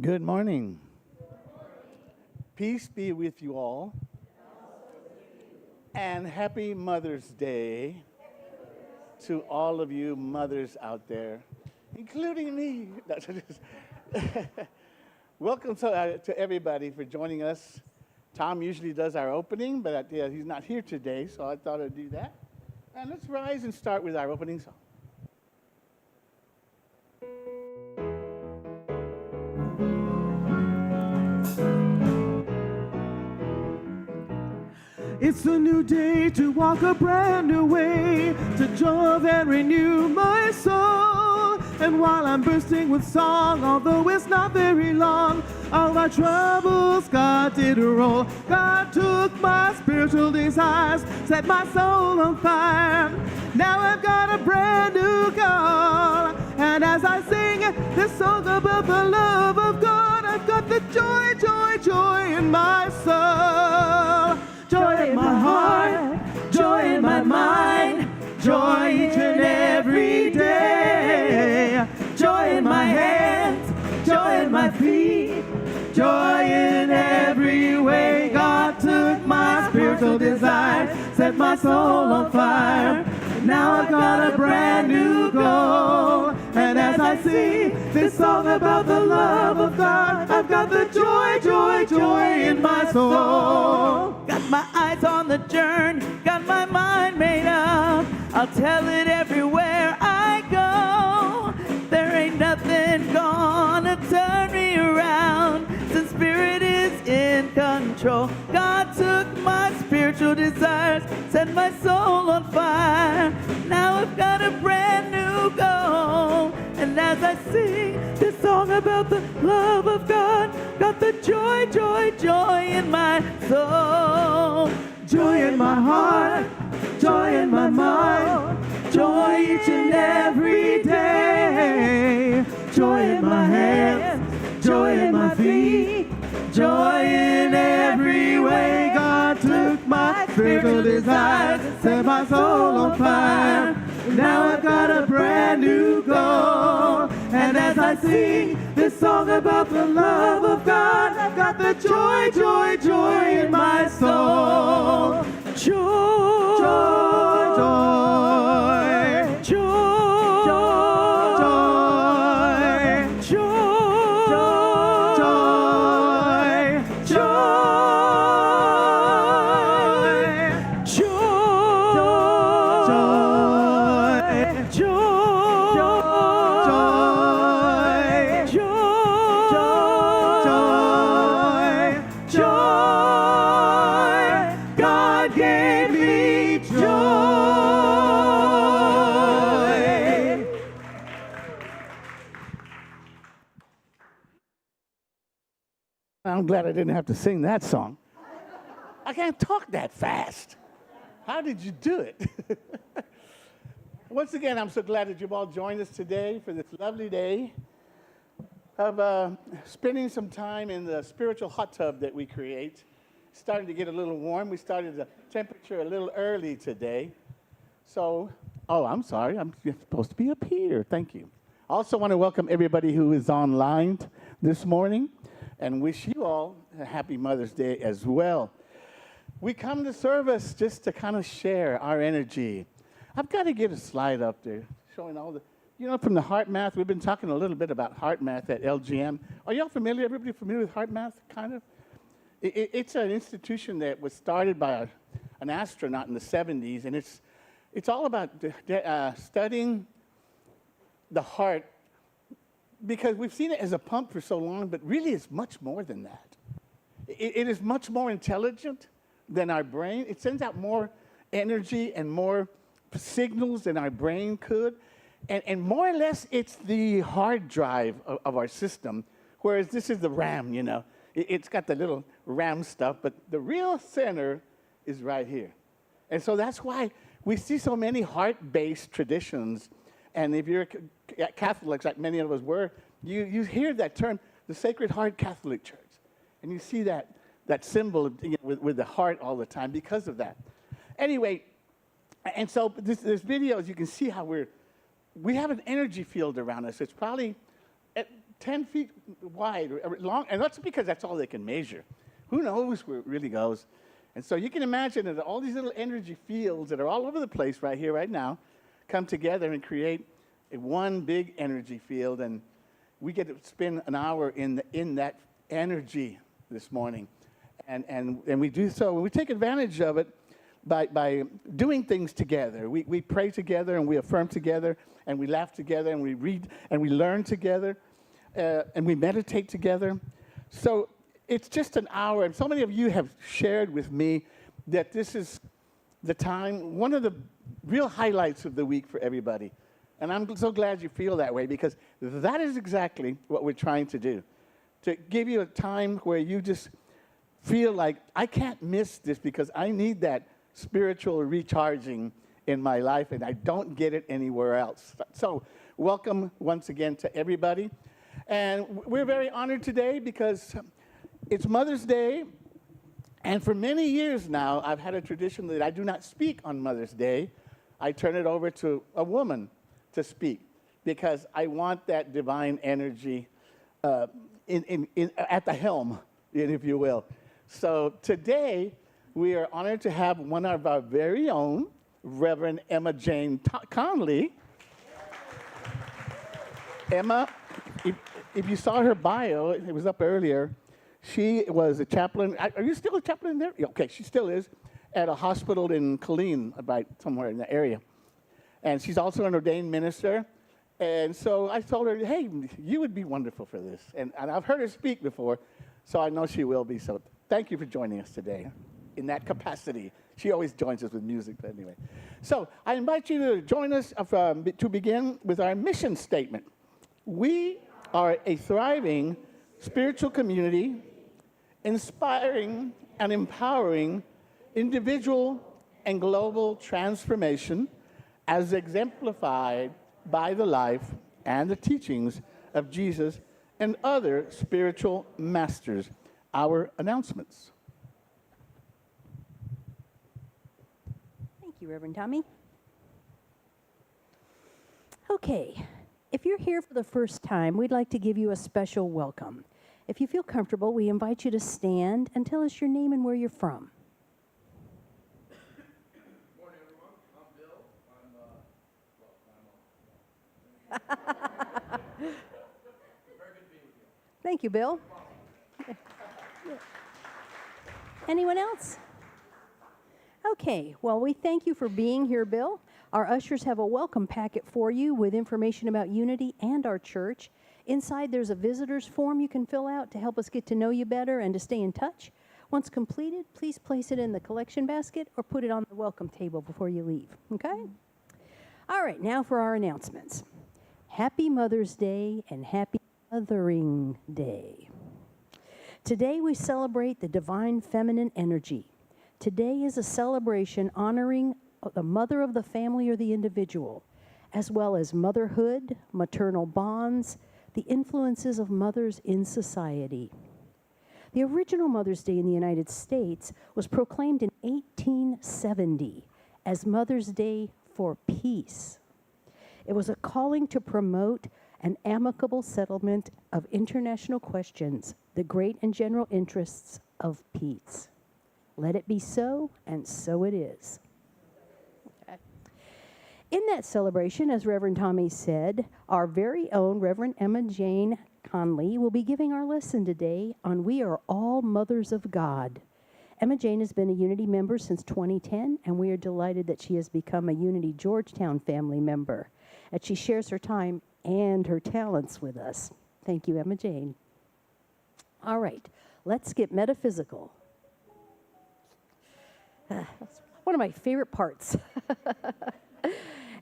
Good morning. Peace be with you all. And happy Mother's Day to all of you mothers out there, including me. Welcome to everybody for joining us. Tom usually does our opening, but he's not here today, so I thought I'd do that. And let's rise and start with our opening song. It's a new day to walk a brand new way, to joy and renew my soul. And while I'm bursting with song, although it's not very long, all my troubles God did roll. God took my spiritual desires, set my soul on fire. Now I've got a brand new goal. And as I sing this song about the love of God, I've got the joy, joy, joy in my soul. Joy in my heart, joy in my mind, joy each and every day. Joy in my hands, joy in my feet, joy in every way. God took my spiritual desire, set my soul on fire. Now I've got a brand new goal. And as I sing this song about the love of God, I've got the joy, joy, joy in my soul. Got my eyes on the journey, got my mind made up. I'll tell it everywhere I go. There ain't nothing gonna turn me around, since Spirit is in control. God took my spiritual desires, set my soul on fire. Now I've got a brand new goal. And as I sing this song about the love of God, got the joy, joy, joy in my soul. Joy in my heart, joy in my mind, joy each and every day. Joy in my hands, joy in my feet, joy in every way. God took my spiritual desires, set my soul on fire. Now I've got a brand new goal. And as I sing this song about the love of God, I've got the joy, joy, joy in my soul. Joy, joy, joy, joy, joy, joy, joy, joy, joy, I'm glad I didn't have to sing that song. I can't talk that fast. How did you do it? Once again, I'm so glad that you've all joined us today for this lovely day of spending some time in the spiritual hot tub that we create. It's starting to get a little warm. We started the temperature a little early today. So, I'm sorry. I'm supposed to be up here. Thank you. I also want to welcome everybody who is online this morning and wish you all a happy Mother's Day as well. We come to service just to kind of share our energy. I've got to get a slide up there showing all the, from the Heart Math. We've been talking a little bit about Heart Math at LGM. Are y'all familiar? Everybody familiar with Heart Math, kind of? It's an institution that was started by an astronaut in the 70s, and it's all about studying the heart, because we've seen it as a pump for so long, but really it's much more than that. It is much more intelligent than our brain. It sends out more energy and more signals than our brain could. And more or less, it's the hard drive of our system, whereas this is the RAM, It's got the little RAM stuff, but the real center is right here. And so that's why we see so many heart-based traditions. And if you're Catholics, like many of us were, you hear that term, the Sacred Heart Catholic Church. And you see that symbol with the heart all the time because of that. Anyway, and so this video, as you can see how we have an energy field around us. It's probably 10 feet wide, long, and that's because that's all they can measure. Who knows where it really goes? And so you can imagine that all these little energy fields that are all over the place right here, right now, come together and create one big energy field, and we get to spend an hour in that energy this morning. And we do so, and we take advantage of it by doing things together. We pray together, and we affirm together, and we laugh together, and we read, and we learn together, and we meditate together. So it's just an hour, and so many of you have shared with me that this is the time, one of the real highlights of the week for everybody. And I'm so glad you feel that way, because that is exactly what we're trying to do, to give you a time where you just feel like, I can't miss this because I need that spiritual recharging in my life, and I don't get it anywhere else. So welcome once again to everybody. And we're very honored today because it's Mother's Day, and for many years now, I've had a tradition that I do not speak on Mother's Day. I turn it over to a woman to speak, because I want that divine energy at the helm, if you will. So today, we are honored to have one of our very own, Reverend Emma Jane Conley. Emma, if you saw her bio, it was up earlier. She was a chaplain. Are you still a chaplain there? Yeah, okay, she still is, at a hospital in Killeen, about somewhere in the area. And she's also an ordained minister. And so I told her, hey, you would be wonderful for this. And I've heard her speak before, so I know she will be. So thank you for joining us today in that capacity. She always joins us with music, but anyway. So I invite you to join us to begin with our mission statement. We are a thriving spiritual community, inspiring and empowering individual and global transformation as exemplified by the life and the teachings of Jesus and other spiritual masters. Our announcements. Thank you, Reverend Tommy. Okay, if you're here for the first time, we'd like to give you a special welcome. If you feel comfortable, we invite you to stand and tell us your name and where you're from. Good morning, everyone. I'm Bill. Very good to be with you. Thank you, Bill. Anyone else? Okay, well, we thank you for being here, Bill. Our ushers have a welcome packet for you with information about Unity and our church. Inside, there's a visitor's form you can fill out to help us get to know you better and to stay in touch. Once completed, please place it in the collection basket or put it on the welcome table before you leave, okay? All right, now for our announcements. Happy Mother's Day and Happy Mothering Day. Today we celebrate the divine feminine energy. Today is a celebration honoring the mother of the family or the individual, as well as motherhood, maternal bonds, the influences of mothers in society. The original Mother's Day in the United States was proclaimed in 1870 as Mother's Day for Peace. It was a calling to promote an amicable settlement of international questions, the great and general interests of peace. Let it be so, and so it is. In that celebration, as Reverend Tommy said, our very own Reverend Emma Jane Conley will be giving our lesson today on We Are All Mothers of God. Emma Jane has been a Unity member since 2010, and we are delighted that she has become a Unity Georgetown family member, and she shares her time and her talents with us. Thank you, Emma Jane. All right, let's get metaphysical. That's one of my favorite parts.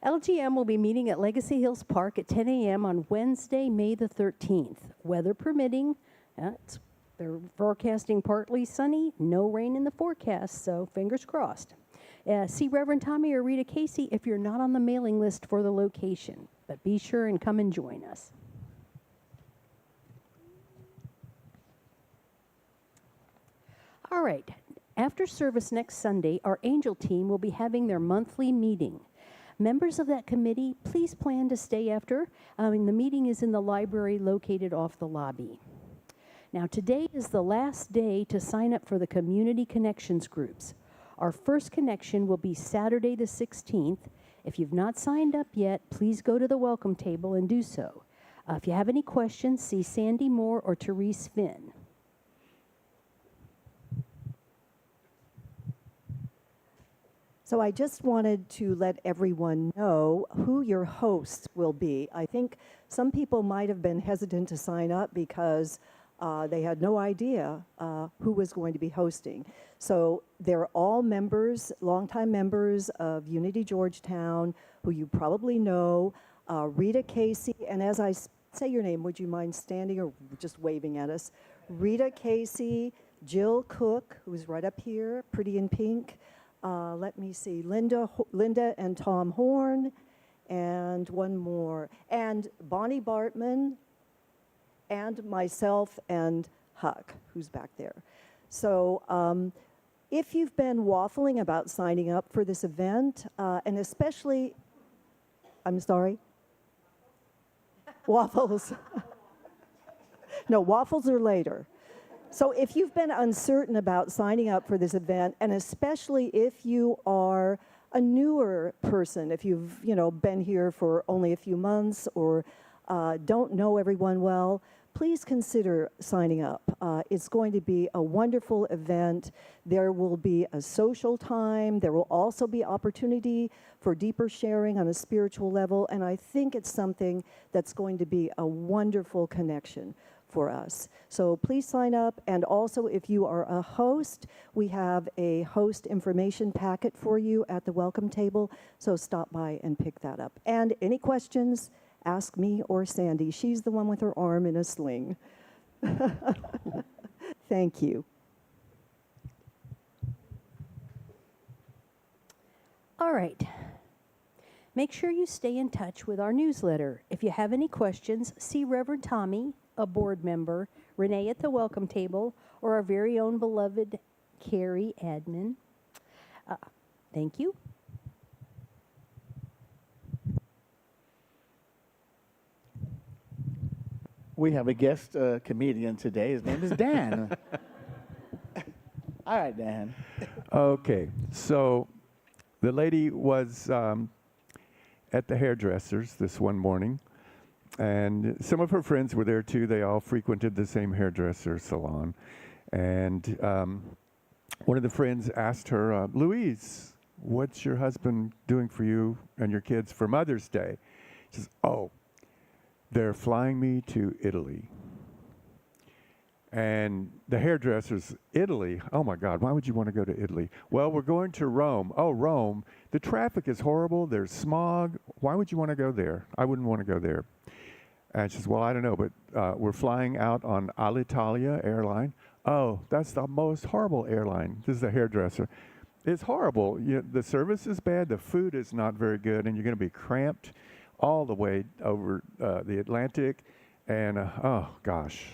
LGM will be meeting at Legacy Hills Park at 10 a.m. on Wednesday, May the 13th. Weather permitting, they're forecasting partly sunny, no rain in the forecast, so fingers crossed. See Reverend Tommy or Rita Casey if you're not on the mailing list for the location, but be sure and come and join us. All right, after service next Sunday, our Angel team will be having their monthly meeting. Members of that committee, please plan to stay after. The meeting is in the library located off the lobby. Now, today is the last day to sign up for the Community Connections groups. Our first connection will be Saturday the 16th. If you've not signed up yet, please go to the welcome table and do so. If you have any questions, see Sandy Moore or Therese Finn. So I just wanted to let everyone know who your hosts will be. I think some people might have been hesitant to sign up because they had no idea who was going to be hosting. So they're all members, longtime members of Unity Georgetown, who you probably know. Rita Casey, and as I say your name, would you mind standing or just waving at us? Rita Casey, Jill Cook, who's right up here, pretty in pink. Let me see, Linda and Tom Horn, and one more. And Bonnie Bartman, and myself, and Huck, who's back there. So if you've been waffling about signing up for this event, and especially, I'm sorry? Waffles. No, waffles are later. So if you've been uncertain about signing up for this event, and especially if you are a newer person, if you've been here for only a few months or don't know everyone well, please consider signing up. It's going to be a wonderful event. There will be a social time. There will also be opportunity for deeper sharing on a spiritual level, and I think it's something that's going to be a wonderful connection for us. So please sign up, and also if you are a host, we have a host information packet for you at the welcome table, so stop by and pick that up. And any questions, ask me or Sandy. She's the one with her arm in a sling. Thank you. All right. Make sure you stay in touch with our newsletter. If you have any questions, see Reverend Tommy, a board member, Renee at the welcome table, or our very own beloved Carrie Admin. Thank you. We have a guest comedian today. His name is Dan. All right, Dan. Okay, so the lady was at the hairdresser's this one morning, and some of her friends were there too. They all frequented the same hairdresser salon. And one of the friends asked her, Louise, what's your husband doing for you and your kids for Mother's Day? She says, oh, they're flying me to Italy. And the hairdressers, Italy, oh my God, why would you want to go to Italy? Well, we're going to Rome. Oh, Rome, the traffic is horrible. There's smog. Why would you want to go there? I wouldn't want to go there. And she says, well, I don't know, but we're flying out on Alitalia airline. Oh, that's the most horrible airline. This is a hairdresser. It's horrible. The service is bad. The food is not very good. And you're going to be cramped all the way over the Atlantic. And, oh, gosh.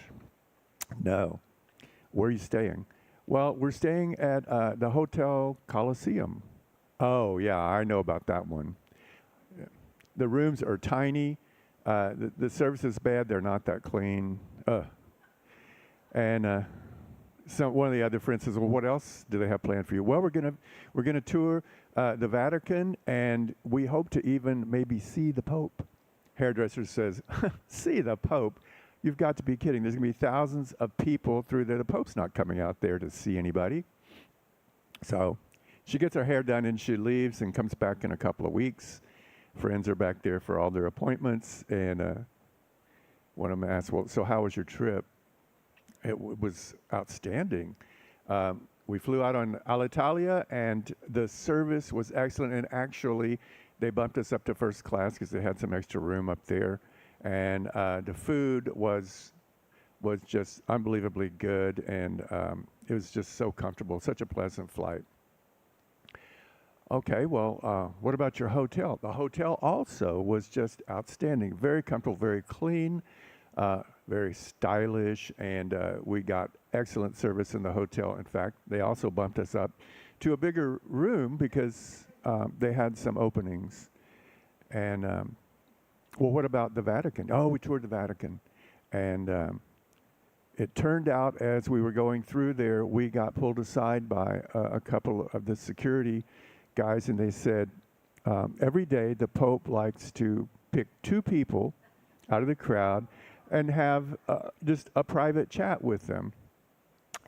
No. Where are you staying? Well, we're staying at the Hotel Coliseum. Oh, yeah, I know about that one. The rooms are tiny. The service is bad. They're not that clean. And so one of the other friends says, well, what else do they have planned for you? Well, we're gonna tour the Vatican, and we hope to even maybe see the Pope. Hairdresser says, see the Pope? You've got to be kidding. There's going to be thousands of people through there. The Pope's not coming out there to see anybody. So she gets her hair done, and she leaves and comes back in a couple of weeks. Friends are back there for all their appointments, and one of them asks, well, so how was your trip? It was outstanding. We flew out on Alitalia, and the service was excellent, and actually they bumped us up to first class because they had some extra room up there. And the food was just unbelievably good, and it was just so comfortable, such a pleasant flight. Okay, well, what about your hotel? The hotel also was just outstanding, very comfortable, very clean, very stylish, and we got excellent service in the hotel. In fact, they also bumped us up to a bigger room because they had some openings. And well, what about the Vatican? Oh, we toured the Vatican, and it turned out as we were going through there, we got pulled aside by a couple of the security guys, and they said, every day the Pope likes to pick 2 people out of the crowd and have just a private chat with them.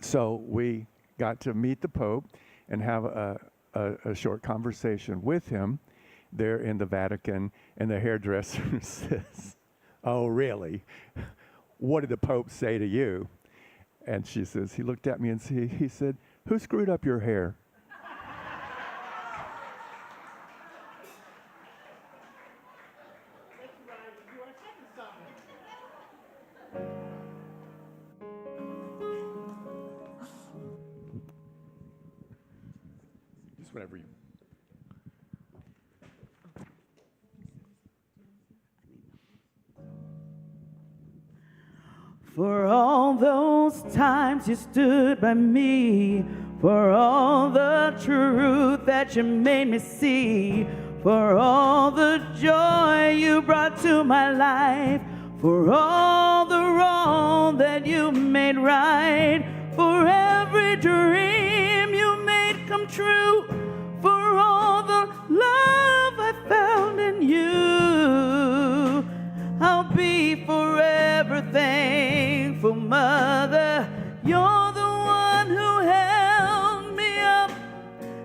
So we got to meet the Pope and have a short conversation with him there in the Vatican, and the hairdresser says, "Oh, really? What did the Pope say to you?" And she says, he looked at me and he said, "Who screwed up your hair?" Just whatever you. For all those times you stood by me, for all the truth that you made me see, for all the joy you brought to my life, for all the wrong that you made right, for every dream you made come true, for all the love I found in you. I'll be forever thankful, Mother. You're the one who held me up,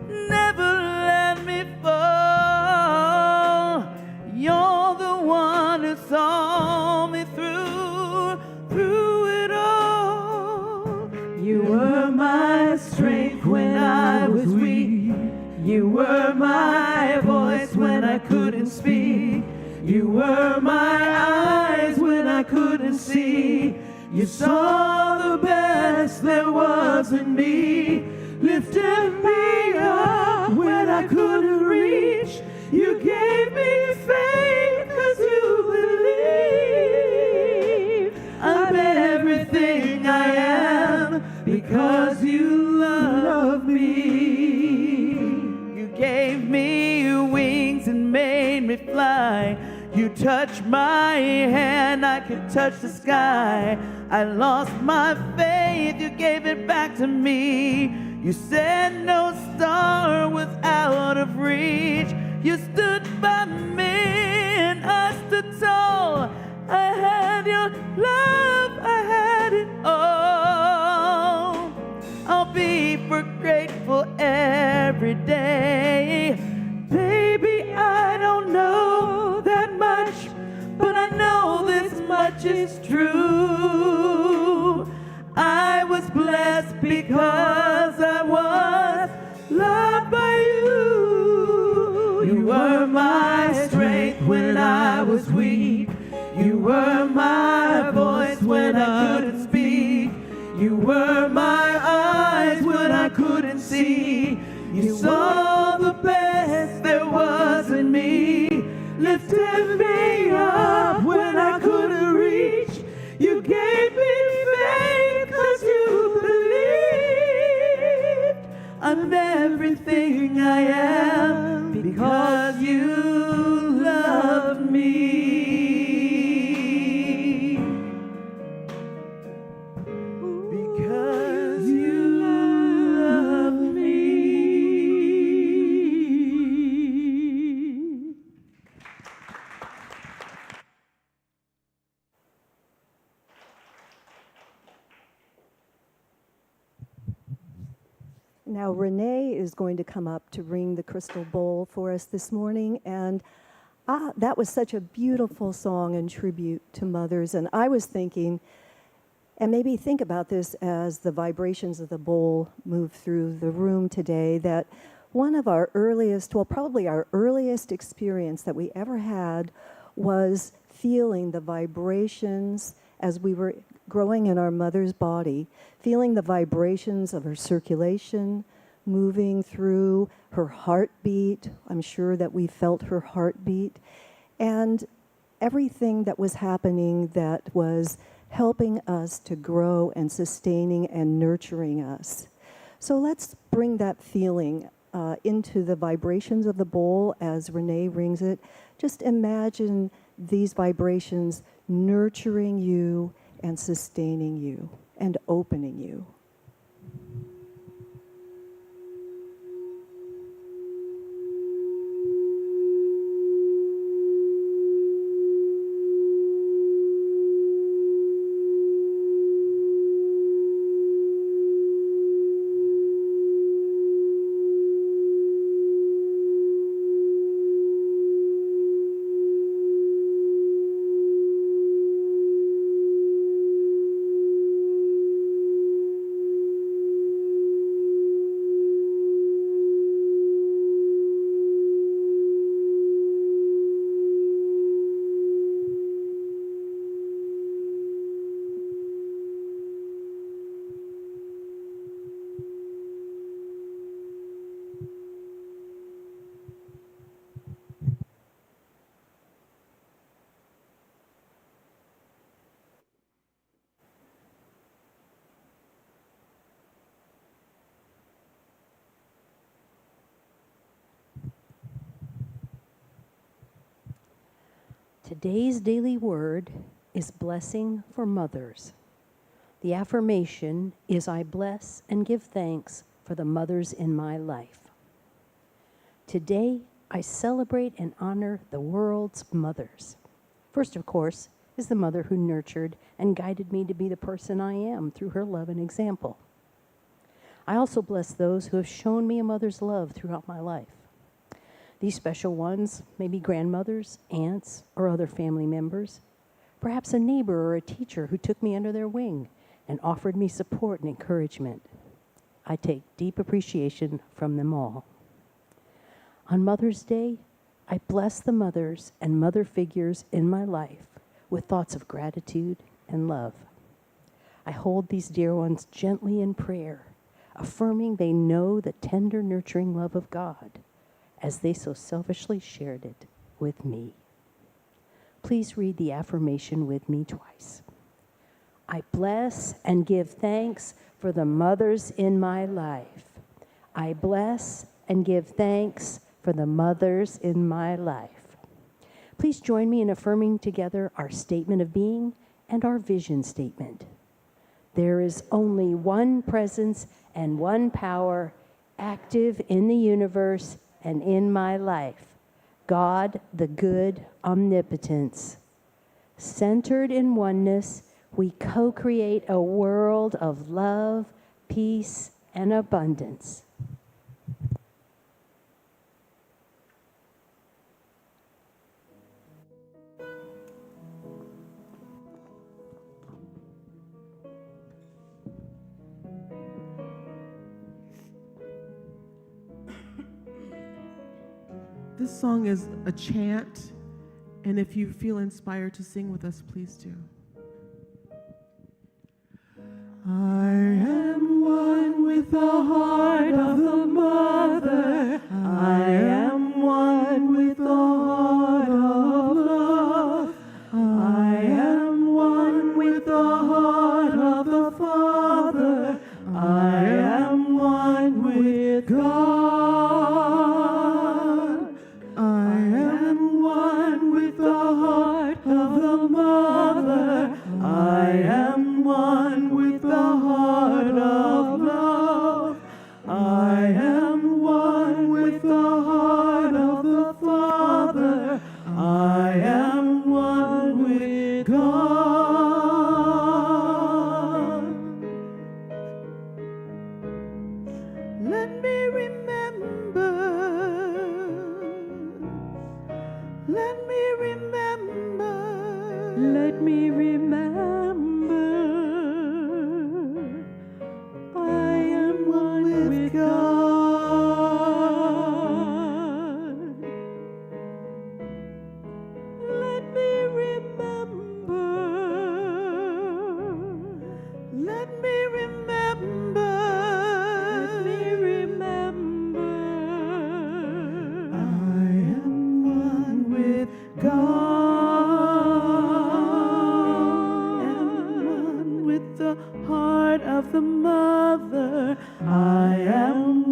never let me fall. You're the one who saw me through it all. You were my strength when I was weak. You were my voice when I couldn't speak. You were my eyes when I couldn't see. You saw the best there was in me, lifted me up when I couldn't reach. You gave me faith 'cause you believe. I'm everything I am because you love me. You gave me wings and made me fly. You touched my hand, I could touch the sky. I lost my faith, you gave it back to me. You said no star was out of reach. You stood by me and I stood tall. I had your love, I had it all. I'll be grateful every day. Baby, I don't know that much, but I know this much is true. I was blessed because I was loved by you. You were my strength when I was weak. You were my voice when I couldn't speak. You were my eyes when I couldn't see. You saw the best there was in me, lifted me up when I couldn't reach. You gave me faith 'cause you believed. I'm everything I am because you love me. Because you love me. Now, Renee is going to come up to ring the crystal bowl for us this morning. And that was such a beautiful song in tribute to mothers. And I was thinking, and maybe think about this as the vibrations of the bowl move through the room today, that one of our earliest, well, probably our earliest experience that we ever had was feeling the vibrations as we were growing in our mother's body, feeling the vibrations of her circulation, moving through her heartbeat. I'm sure that we felt her heartbeat, and everything that was happening that was helping us to grow and sustaining and nurturing us. So let's bring that feeling into the vibrations of the bowl as Renee rings it. Just imagine these vibrations nurturing you and sustaining you and opening you. Today's daily word is blessing for mothers. The affirmation is I bless and give thanks for the mothers in my life. Today, I celebrate and honor the world's mothers. First, of course, is the mother who nurtured and guided me to be the person I am through her love and example. I also bless those who have shown me a mother's love throughout my life. These special ones may be grandmothers, aunts, or other family members, perhaps a neighbor or a teacher who took me under their wing and offered me support and encouragement. I take deep appreciation from them all. On Mother's Day, I bless the mothers and mother figures in my life with thoughts of gratitude and love. I hold these dear ones gently in prayer, affirming they know the tender, nurturing love of God as they so selfishly shared it with me. Please read the affirmation with me twice. I bless and give thanks for the mothers in my life. I bless and give thanks for the mothers in my life. Please join me in affirming together our statement of being and our vision statement. There is only one presence and one power active in the universe and in my life, God, the good omnipotence. Centered in oneness, we co-create a world of love, peace, and abundance. This song is a chant, and if you feel inspired to sing with us, please do. I am one with the heart of the mother. I am one with the heart of love. I am one with the heart of the Father. I am one with God. I am one with the heart of the mother. I am one with the heart of love. I am one with the heart of the Father. I am one with God. Let me remember. Let me remember. Let me remember. I am one with God. Let me remember. Let me remember. Let me remember. I am one with God. I am one with the heart of the mother. I am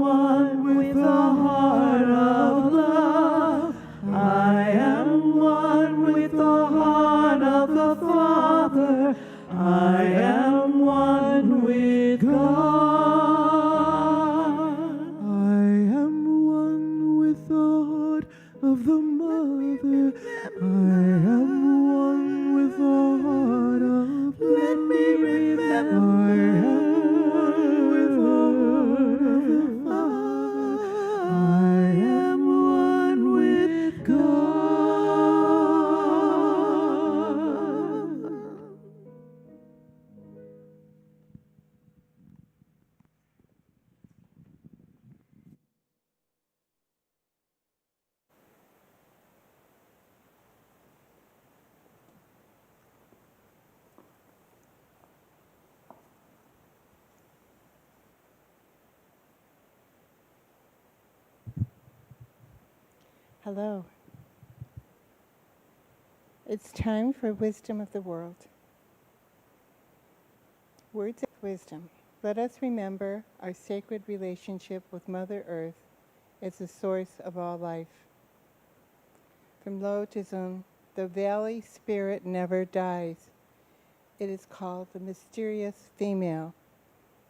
of the mother. I am one with the heart of the Let me remember. I am one with the heart of the Father. I am one with God. Hello. It's time for Wisdom of the World. Words of wisdom. Let us remember our sacred relationship with Mother Earth as the source of all life. From Lao Tzu, the valley spirit never dies. It is called the mysterious female.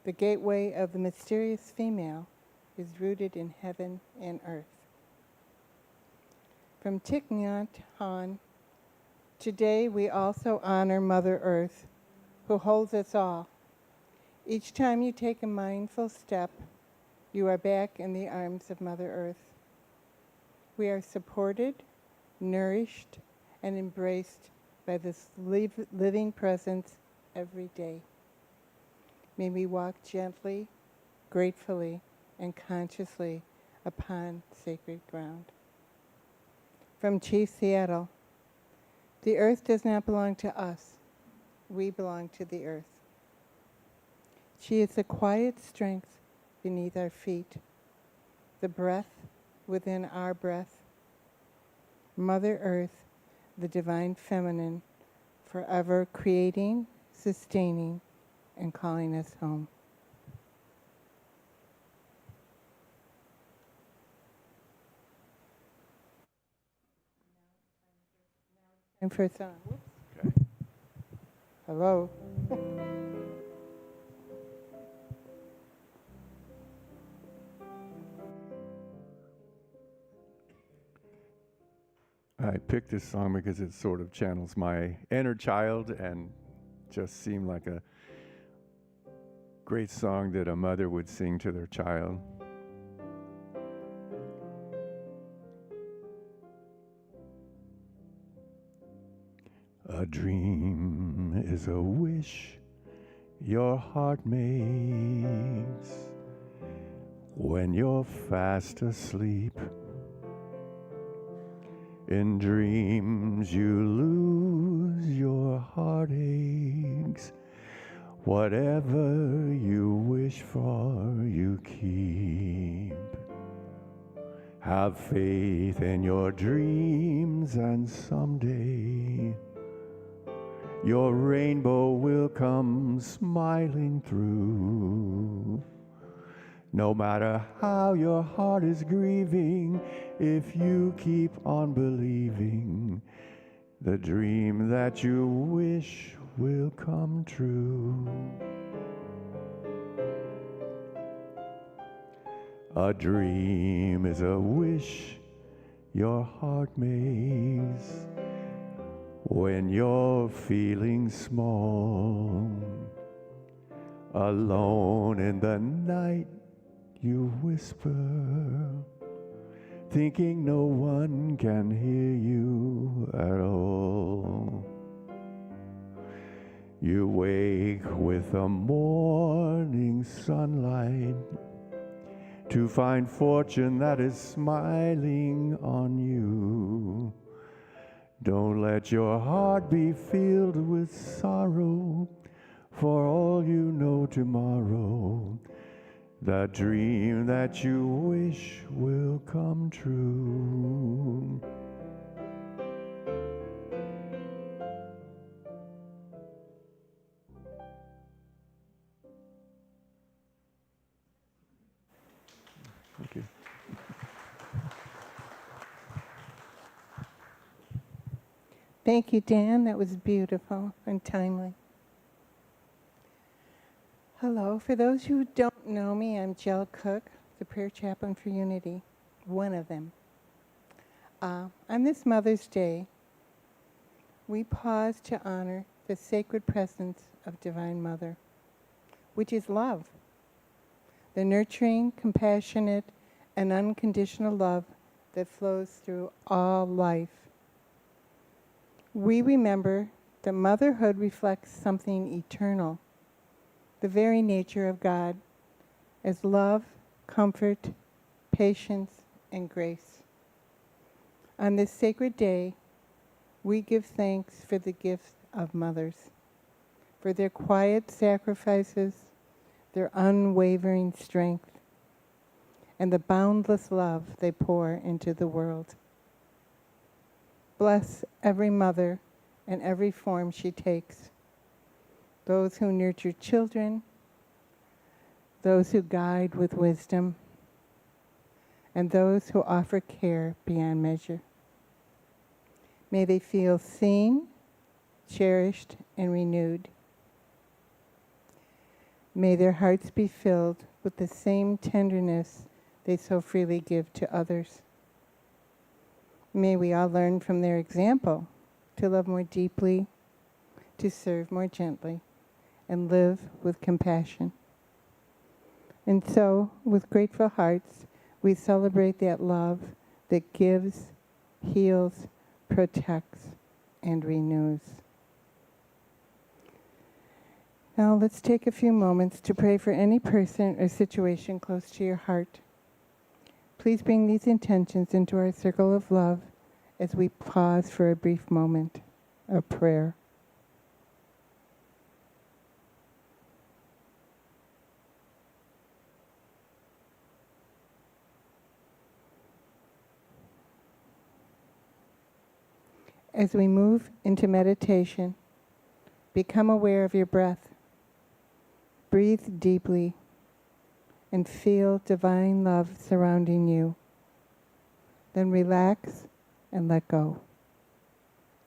The gateway of the mysterious female is rooted in heaven and earth. From Thich Nhat Hanh, today we also honor Mother Earth, who holds us all. Each time you take a mindful step, you are back in the arms of Mother Earth. We are supported, nourished, and embraced by this living presence every day. May we walk gently, gratefully, and consciously upon sacred ground. From Chief Seattle, the earth does not belong to us. We belong to the earth. She is the quiet strength beneath our feet, the breath within our breath. Mother Earth, the divine feminine, forever creating, sustaining, and calling us home. Time for a song. Okay. Hello. I picked this song because it sort of channels my inner child and just seemed like a great song that a mother would sing to their child. A dream is a wish your heart makes when you're fast asleep. In dreams you lose your heartaches. Whatever you wish for, you keep. Have faith in your dreams, and someday your rainbow will come smiling through. No matter how your heart is grieving, if you keep on believing, the dream that you wish will come true. A dream is a wish your heart makes when you're feeling small. Alone in the night you whisper, thinking no one can hear you at all. You wake with the morning sunlight to find fortune that is smiling on you. Don't let your heart be filled with sorrow, for all you know tomorrow, the dream that you wish will come true. Thank you. Thank you, Dan. That was beautiful and timely. Hello. For those who don't know me, I'm Jill Cook, the prayer chaplain for Unity, one of them. On this Mother's Day, we pause to honor the sacred presence of Divine Mother, which is love, the nurturing, compassionate, and unconditional love that flows through all life. We remember that motherhood reflects something eternal, the very nature of God, as love, comfort, patience, and grace. On this sacred day, we give thanks for the gift of mothers, for their quiet sacrifices, their unwavering strength, and the boundless love they pour into the world. Bless every mother in every form she takes, those who nurture children, those who guide with wisdom, and those who offer care beyond measure. May they feel seen, cherished, and renewed. May their hearts be filled with the same tenderness they so freely give to others. May we all learn from their example to love more deeply, to serve more gently, and live with compassion. And so, with grateful hearts, we celebrate that love that gives, heals, protects, and renews. Now let's take a few moments to pray for any person or situation close to your heart. Please bring these intentions into our circle of love as we pause for a brief moment of prayer. As we move into meditation, become aware of your breath. Breathe deeply and feel divine love surrounding you. Then relax and let go.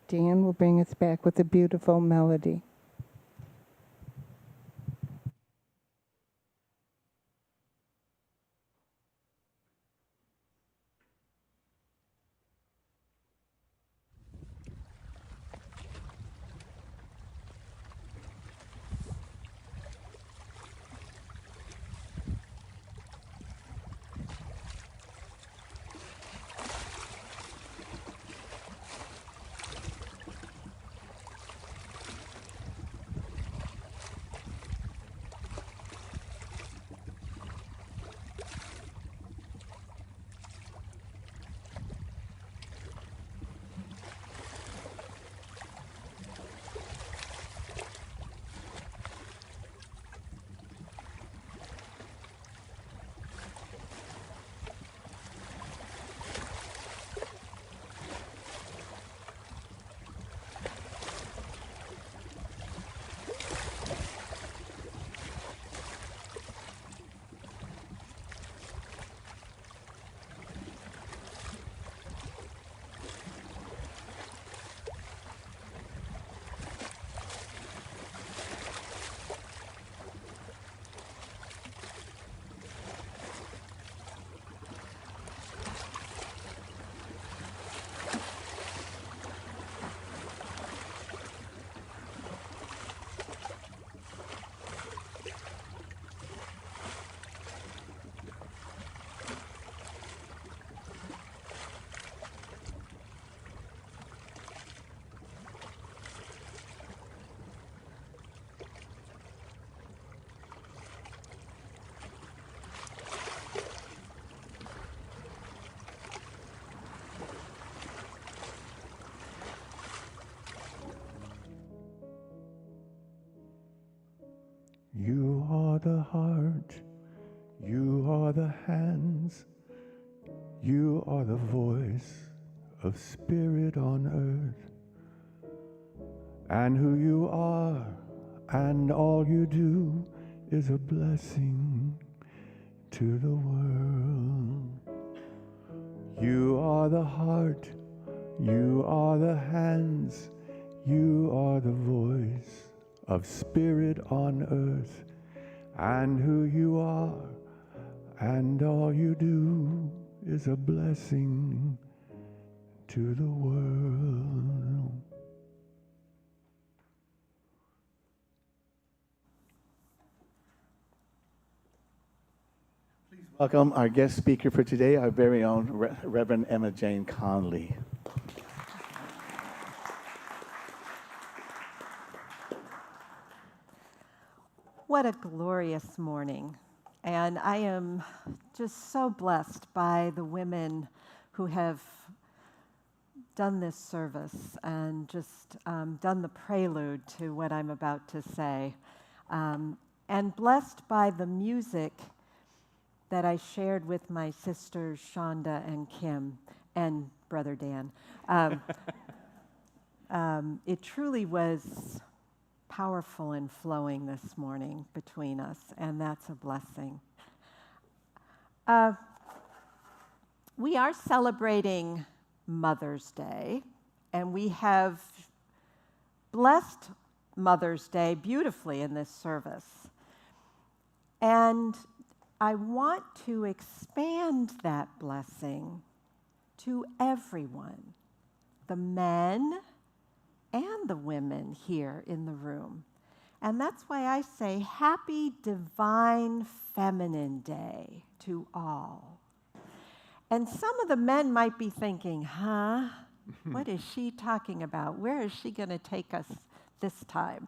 Dan will bring us back with a beautiful melody. You are the heart, you are the hands, you are the voice of spirit on earth. And who you are and all you do is a blessing to the world. You are the heart, you are the hands, you are the voice of spirit on earth. And who you are and all you do is a blessing to the world. Welcome our guest speaker for today, our very own Reverend Emma Jane Conley. What a glorious morning. And I am just so blessed by the women who have done this service and just done the prelude to what I'm about to say. And blessed by the music that I shared with my sisters Shonda and Kim and Brother Dan. It truly was powerful and flowing this morning between us, and that's a blessing. We are celebrating Mother's Day, and we have blessed Mother's Day beautifully in this service. And I want to expand that blessing to everyone, the men and the women here in the room. And that's why I say Happy Divine Feminine Day to all. And some of the men might be thinking, huh? What is she talking about? Where is she going to take us this time?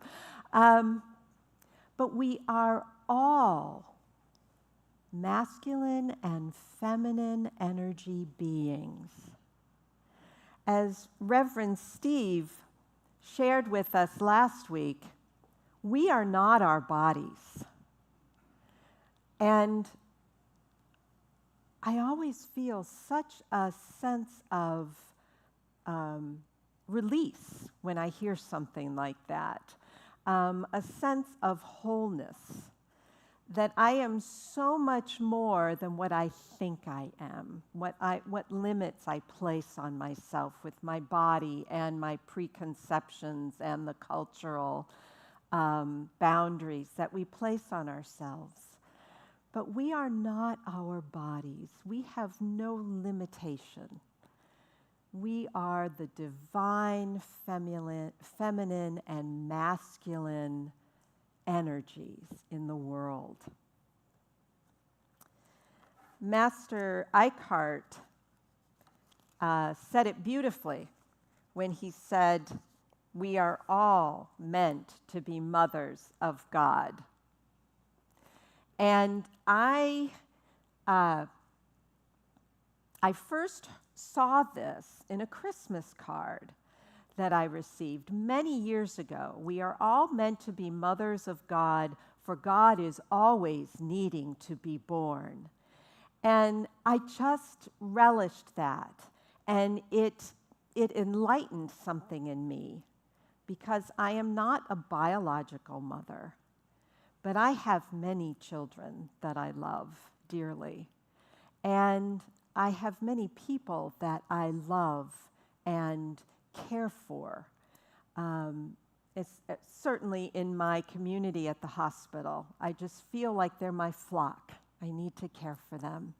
But we are all masculine and feminine energy beings. As Reverend Steve shared with us last week, we are not our bodies. And I always feel such a sense of release when I hear something like that, a sense of wholeness, that I am so much more than what I think I am, what limits I place on myself with my body and my preconceptions and the cultural boundaries that we place on ourselves. But we are not our bodies. We have no limitation. We are the divine feminine and masculine energies in the world. Master Eckhart said it beautifully when he said, "We are all meant to be mothers of God." And I first saw this in a Christmas card that I received many years ago. We are all meant to be mothers of God, for God is always needing to be born. And I just relished that, and it enlightened something in me, because I am not a biological mother, but I have many children that I love dearly. And I have many people that I love and care for. It's certainly in my community at the hospital. I just feel like they're my flock. I need to care for them.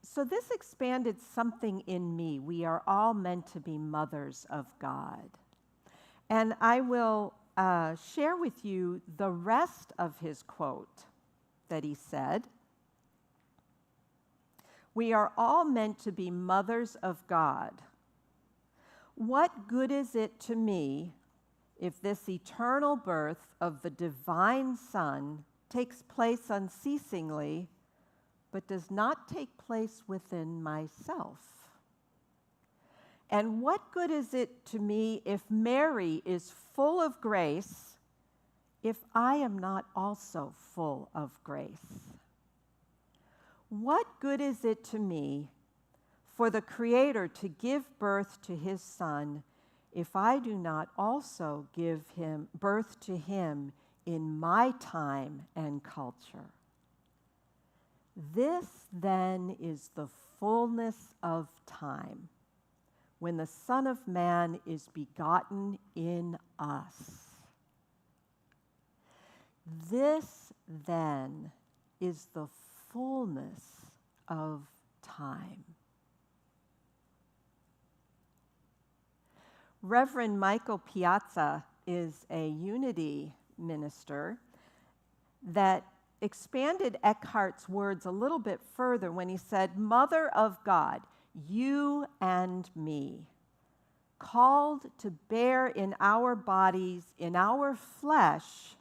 So this expanded something in me. We are all meant to be mothers of God. And I will share with you the rest of his quote that he said. We are all meant to be mothers of God. What good is it to me if this eternal birth of the divine Son takes place unceasingly, but does not take place within myself? And what good is it to me if Mary is full of grace, if I am not also full of grace? What good is it to me for the Creator to give birth to his Son if I do not also give birth to him in my time and culture? This then is the fullness of time, when the Son of Man is begotten in us. This then is the fullness of time. Reverend Michael Piazza is a unity minister that expanded Eckhart's words a little bit further when he said, Mother of God, you and me, called to bear in our bodies, in our flesh,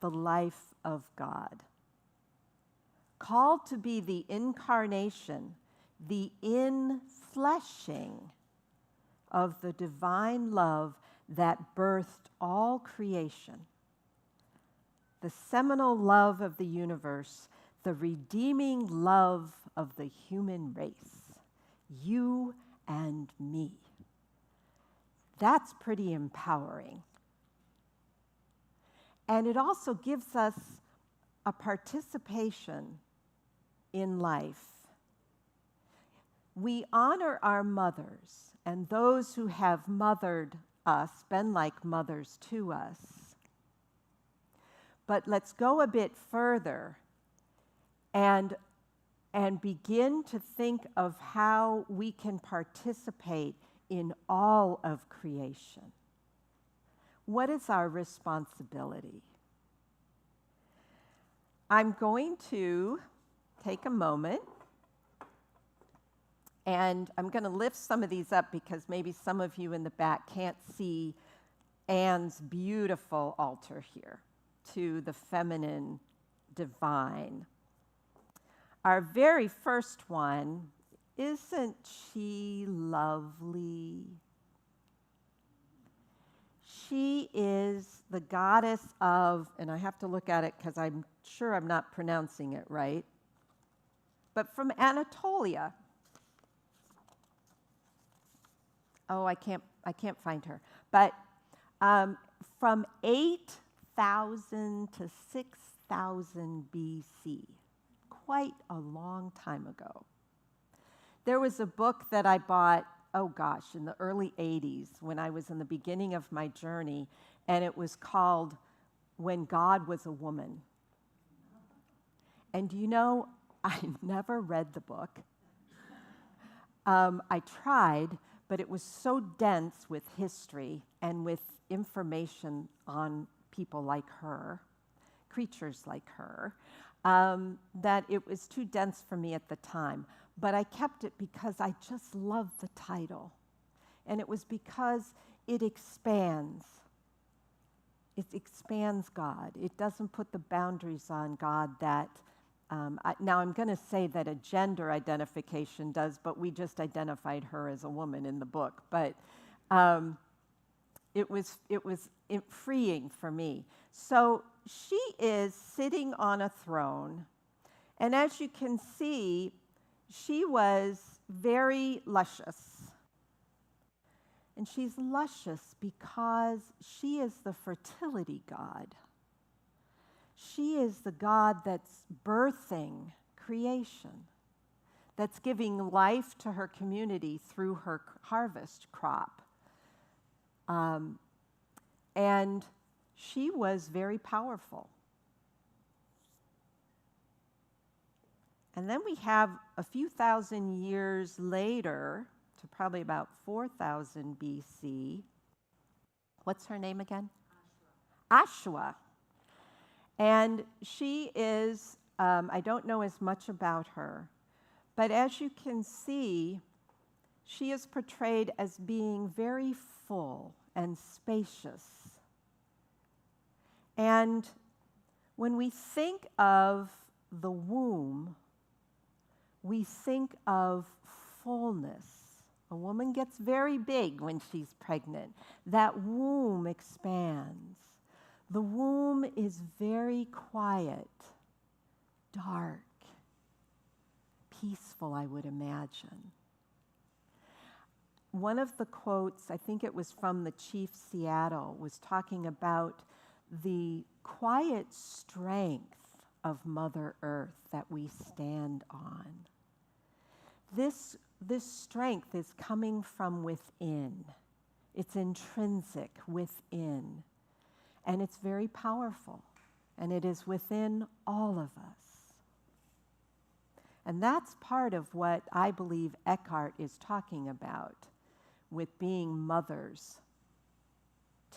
the life of God. Called to be the incarnation, the infleshing of the divine love that birthed all creation. The seminal love of the universe, the redeeming love of the human race. You and me. That's pretty empowering. And it also gives us a participation in life. We honor our mothers and those who have mothered us, been like mothers to us. But let's go a bit further and begin to think of how we can participate in all of creation. What is our responsibility? I'm going to take a moment and I'm going to lift some of these up because maybe some of you in the back can't see Anne's beautiful altar here to the feminine divine. Our very first one, isn't she lovely? She is the goddess of, and I have to look at it because I'm sure I'm not pronouncing it right, but from Anatolia. Oh, I can't find her. But from 8,000 to 6,000 BC, quite a long time ago. There was a book that I bought, in the early 80s when I was in the beginning of my journey, and it was called When God Was a Woman. And you know, I never read the book. I tried, but it was so dense with history and with information on people like her, creatures like her, that it was too dense for me at the time. But I kept it because I just loved the title. And it was because it expands. It expands God. It doesn't put the boundaries on God that, now I'm going to say that a gender identification does, but we just identified her as a woman in the book. But it was freeing for me. So she is sitting on a throne. And as you can see, she was very luscious. And she's luscious because she is the fertility god. She is the God that's birthing creation, that's giving life to her community through her harvest crop. And she was very powerful. And then we have a few thousand years later, to probably about 4,000 BC. What's her name again? Ashua. And she is, I don't know as much about her, but as you can see, she is portrayed as being very full and spacious. And when we think of the womb, we think of fullness. A woman gets very big when she's pregnant. That womb expands. The womb is very quiet, dark, peaceful, I would imagine. One of the quotes, I think it was from the Chief Seattle, was talking about the quiet strength of Mother Earth that we stand on. This strength is coming from within. It's intrinsic within. And it's very powerful. And it is within all of us. And that's part of what I believe Eckhart is talking about with being mothers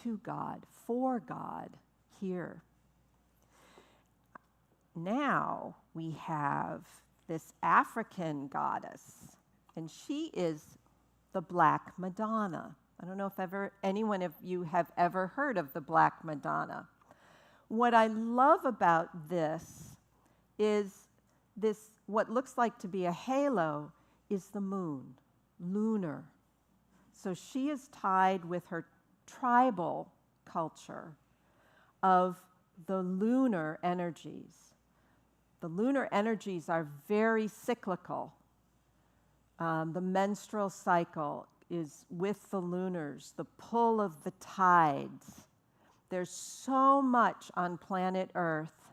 to God, for God here. Now we have this African goddess, and she is the Black Madonna. I don't know if anyone of you have ever heard of the Black Madonna. What I love about this is what looks like to be a halo is the moon, lunar. So she is tied with her tribal culture of the lunar energies. The lunar energies are very cyclical. The menstrual cycle is with the lunars, the pull of the tides. There's so much on planet Earth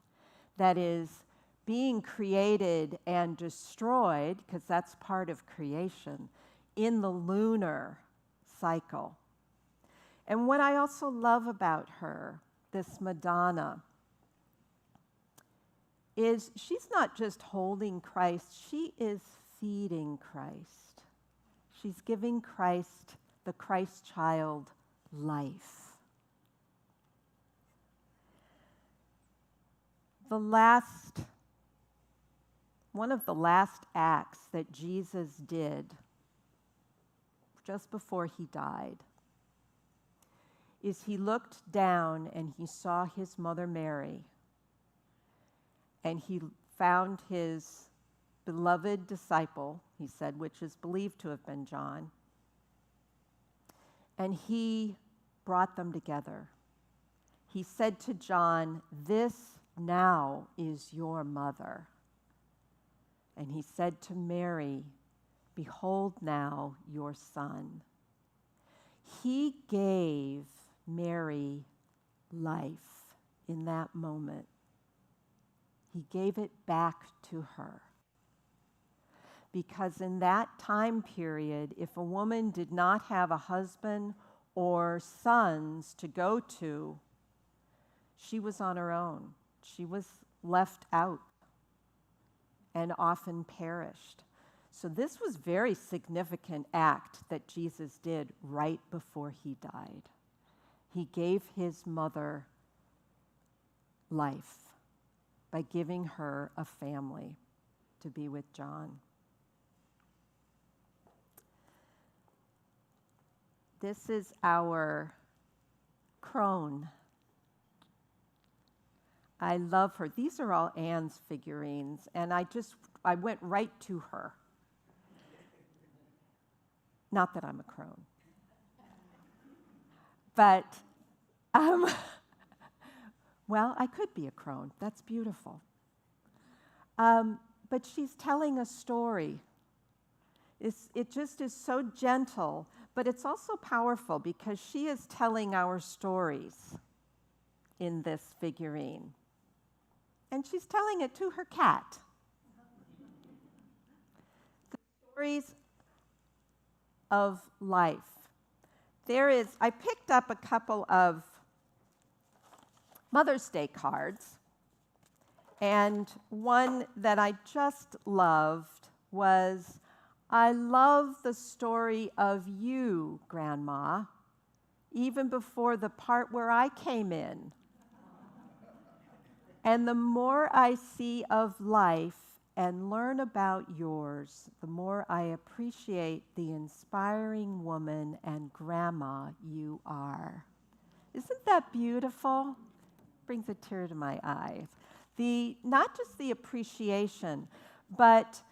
that is being created and destroyed, because that's part of creation, in the lunar cycle. And what I also love about her, this Madonna, is she's not just holding Christ, she is feeding Christ. She's giving Christ, the Christ child, life. One of the last acts that Jesus did just before he died is he looked down and he saw his mother Mary, and he found his beloved disciple, he said, which is believed to have been John, and he brought them together. He said to John, "This now is your mother." And he said to Mary, "Behold now your son." He gave Mary life in that moment. He gave it back to her. Because in that time period, if a woman did not have a husband or sons to go to, she was on her own. She was left out and often perished. So this was a very significant act that Jesus did right before he died. He gave his mother life by giving her a family to be with John. This is our crone. I love her. These are all Anne's figurines, and I went right to her. Not that I'm a crone. But, well, I could be a crone. That's beautiful. But she's telling a story. It just is so gentle, but it's also powerful because she is telling our stories in this figurine. And she's telling it to her cat. The stories of life. I picked up a couple of Mother's Day cards, and one that I just loved was, "I love the story of you, Grandma, even before the part where I came in. And the more I see of life and learn about yours, the more I appreciate the inspiring woman and grandma you are." Isn't that beautiful? Brings a tear to my eye. Not just the appreciation, but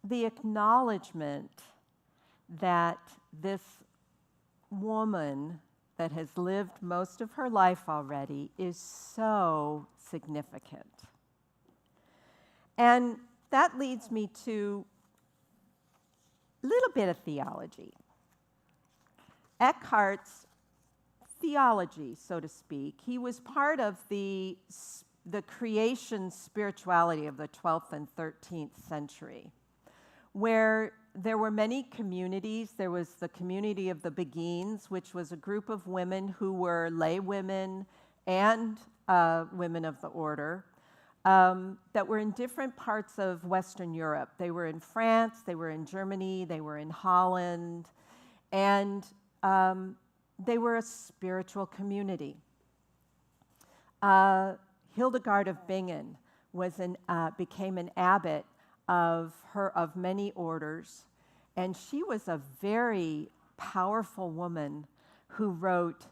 the acknowledgement that this woman that has lived most of her life already is so significant. And that leads me to a little bit of theology. Eckhart's theology, so to speak, he was part of the creation spirituality of the 12th and 13th century, where there were many communities. There was the community of the Beguines, which was a group of women who were lay women and women of the order that were in different parts of Western Europe. They were in France, they were in Germany, they were in Holland, and they were a spiritual community. Hildegard of Bingen became an abbot of many orders, and she was a very powerful woman who wrote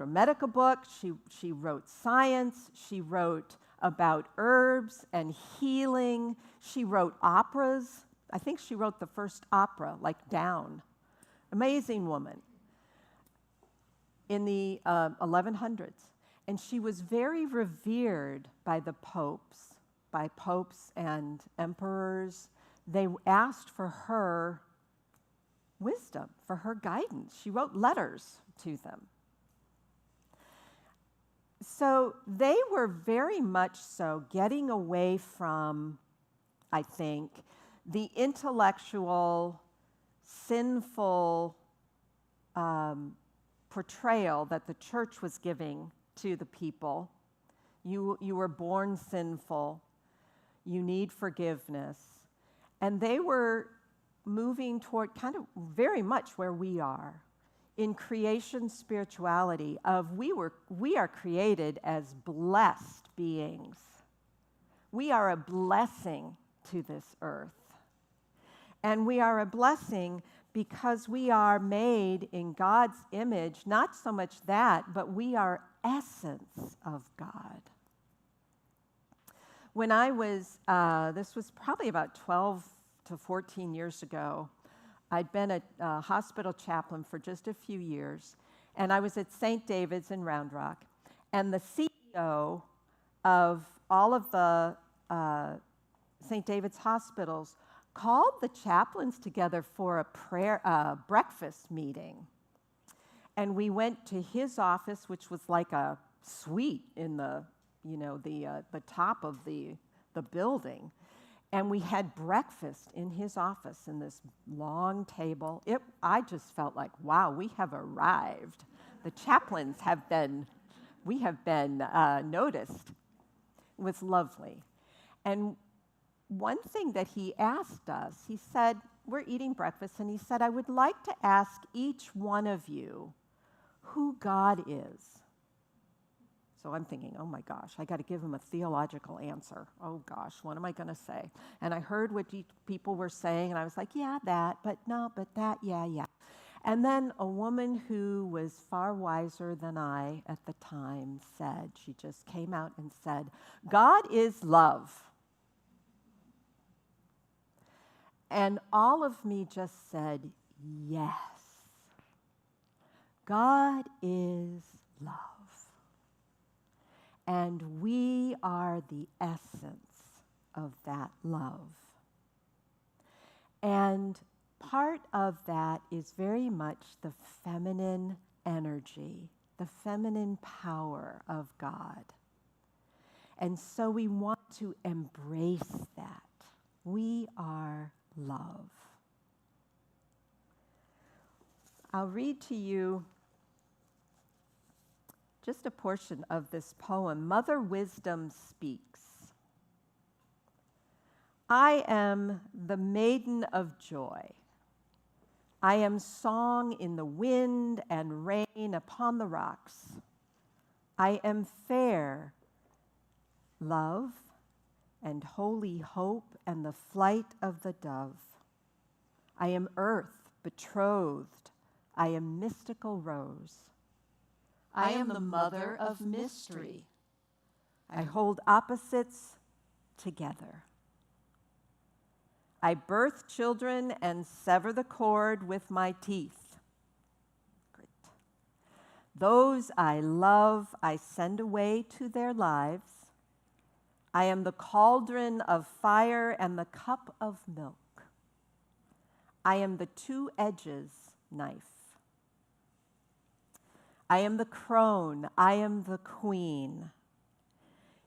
a medical book, she wrote science, she wrote about herbs and healing, she wrote operas. I think she wrote the first opera, like Down. Amazing woman. In the 1100s. And she was very revered by popes and emperors. They asked for her wisdom, for her guidance. She wrote letters to them. So they were very much so getting away from, I think, the intellectual, sinful portrayal that the church was giving to the people. You were born sinful. You need forgiveness. And they were moving toward kind of very much where we are in creation spirituality of we are created as blessed beings. We are a blessing to this earth. And we are a blessing because we are made in God's image, not so much that, but we are essence of God. When I was, this was probably about 12 to 14 years ago, I'd been a hospital chaplain for just a few years, and I was at St. David's in Round Rock, and the CEO of all of the St. David's hospitals called the chaplains together for a breakfast meeting. And we went to his office, which was like a suite in the top of the building. And we had breakfast in his office in this long table. I just felt like, wow, we have arrived. The chaplains we have been noticed. It was lovely. And one thing that he asked us, he said, we're eating breakfast, and he said, I would like to ask each one of you who God is. So I'm thinking, oh my gosh, I got to give him a theological answer. Oh gosh, what am I going to say? And I heard what people were saying, and I was like, yeah, that, but no, but that, yeah. And then a woman who was far wiser than I at the time said, she just came out and said, God is love. And all of me just said, yes. God is love. And we are the essence of that love. And part of that is very much the feminine energy, the feminine power of God. And so we want to embrace that. We are love. I'll read to you just a portion of this poem. Mother Wisdom speaks. I am the maiden of joy. I am song in the wind and rain upon the rocks. I am fair, love, and holy hope and the flight of the dove. I am earth betrothed. I am mystical rose. I am the mother of mystery. I hold opposites together. I birth children and sever the cord with my teeth. Great. Those I love, I send away to their lives. I am the cauldron of fire and the cup of milk. I am the two edges knife. I am the crone, I am the queen.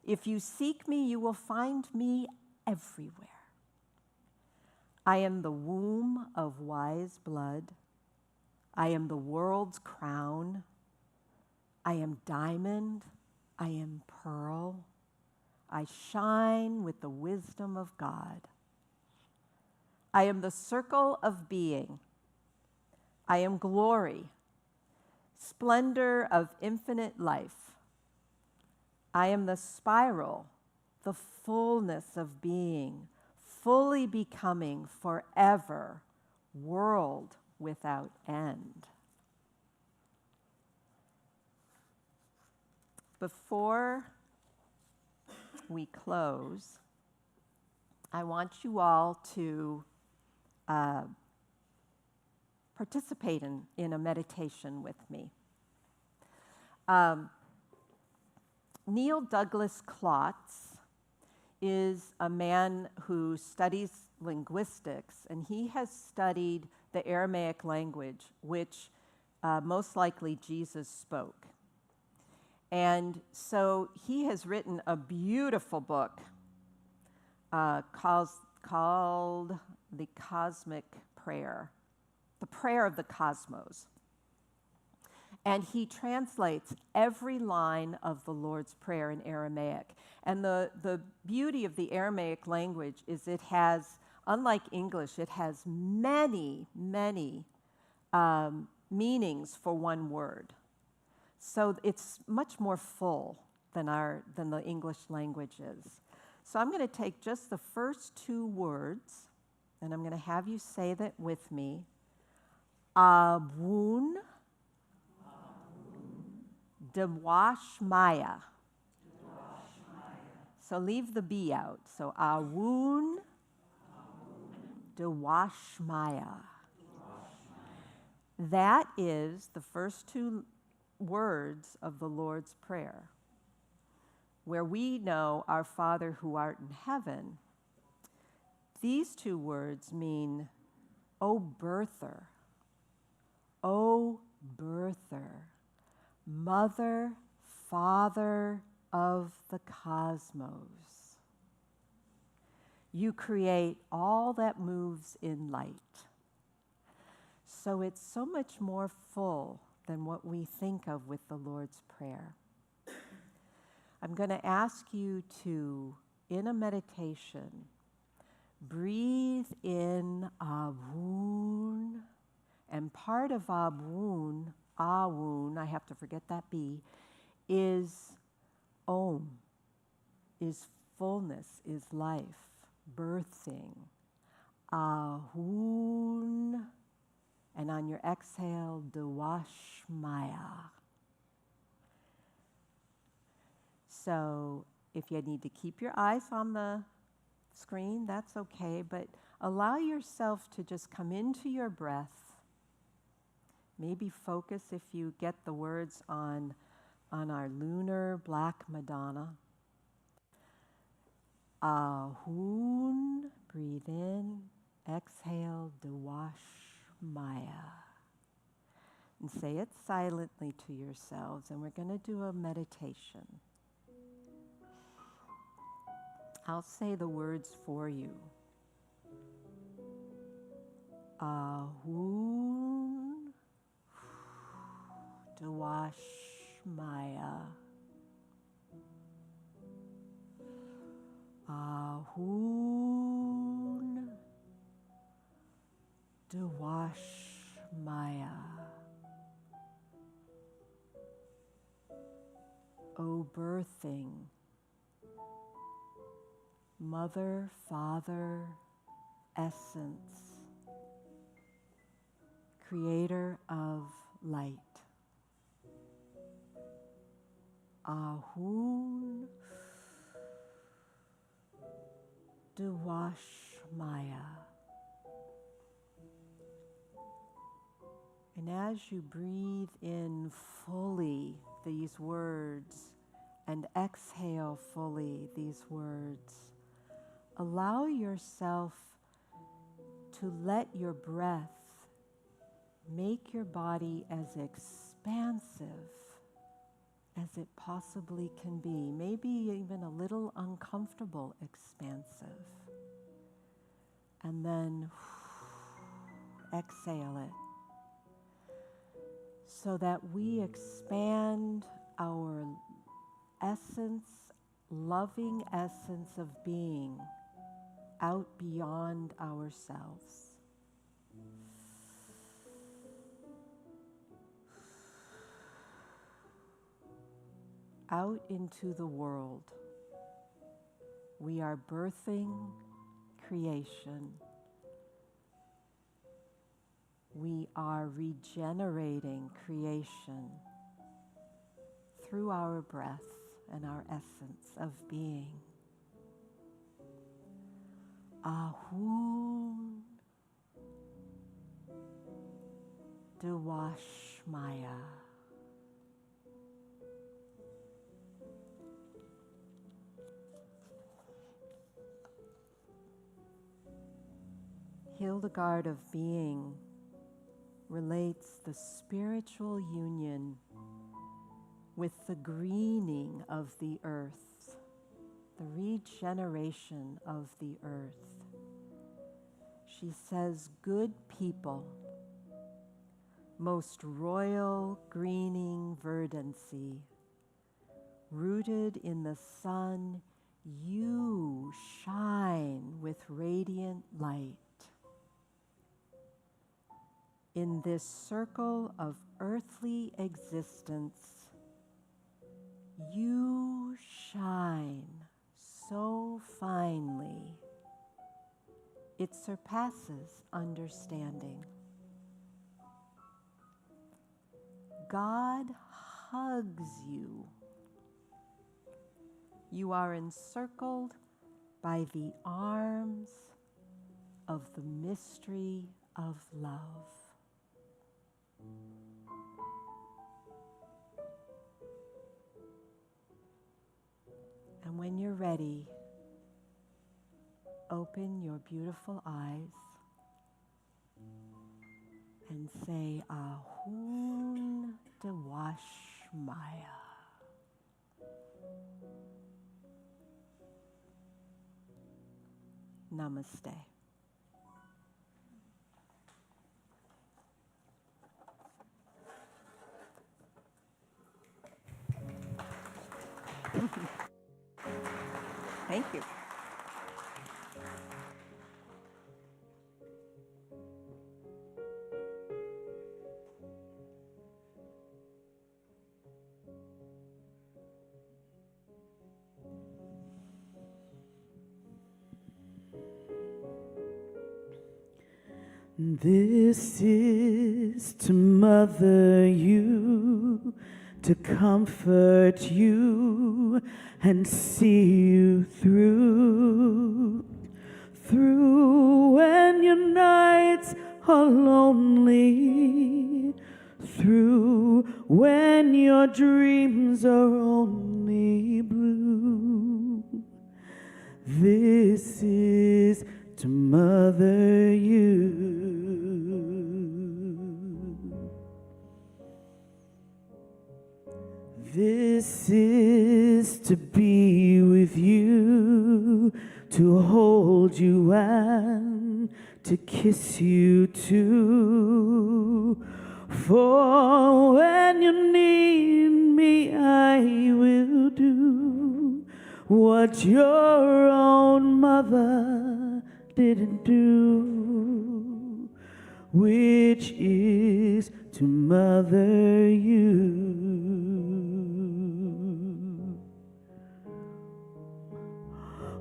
If you seek me, you will find me everywhere. I am the womb of wise blood. I am the world's crown. I am diamond. I am pearl. I shine with the wisdom of God. I am the circle of being. I am glory. splendor of infinite life. I am the spiral, the fullness of being, fully becoming forever, world without end. Before we close, I want you all to participate in a meditation with me. Neil Douglas Klotz is a man who studies linguistics, and he has studied the Aramaic language, which most likely Jesus spoke. And so he has written a beautiful book called The Cosmic Prayer, the Prayer of the Cosmos. And he translates every line of the Lord's Prayer in Aramaic. And the beauty of the Aramaic language is it has, unlike English, it has many, many meanings for one word. So it's much more full than the English language is. So I'm going to take just the first two words, and I'm going to have you say that with me. Awun Dewashmaya. So leave the B out. So Awun Dewashmaya. That is the first two words of the Lord's Prayer, where we know our Father who art in heaven. These two words mean, O birther, O birther, mother, father of the cosmos. You create all that moves in light. So it's so much more full than what we think of with the Lord's Prayer. I'm going to ask you to, in a meditation, breathe in Awun, and part of Awun, I have to forget that B, is Om, is fullness, is life, birthing. Awun. And on your exhale, Dewashmaya. So if you need to keep your eyes on the screen, that's okay, but allow yourself to just come into your breath. Maybe focus, if you get the words, on our lunar black Madonna. Ahun, breathe in, exhale, Dewashmaya. And say it silently to yourselves, and we're going to do a meditation. I'll say the words for you. Ahun Dewashmaya. Ahun Dewashmaya. O birthing, mother, father, essence, creator of light. Ahun Dewashmaya. And as you breathe in fully these words and exhale fully these words, allow yourself to let your breath make your body as expansive as it possibly can be, maybe even a little uncomfortable expansive. And then exhale it, so that we expand our essence, loving essence of being out beyond ourselves. out into the world. We are birthing creation. We are regenerating creation through our breath and our essence of being. Ahun Dewashmaya. Hildegard of Being relates the spiritual union with the greening of the earth, the regeneration of the earth. She says, good people, most royal greening verdancy, rooted in the sun, you shine with radiant light. In this circle of earthly existence, you shine so finely, it surpasses understanding. God hugs you. You are encircled by the arms of the mystery of love. And when you're ready, open your beautiful eyes and say, Ahun Dewashmaya. Namaste. Thank you. This is to mother you, to comfort you and see you through when your nights are lonely, through when your dreams are only blue. This is to mother you. This is to be with you, to hold you and to kiss you too. For when you need me, I will do what your own mother didn't do, which is to mother you.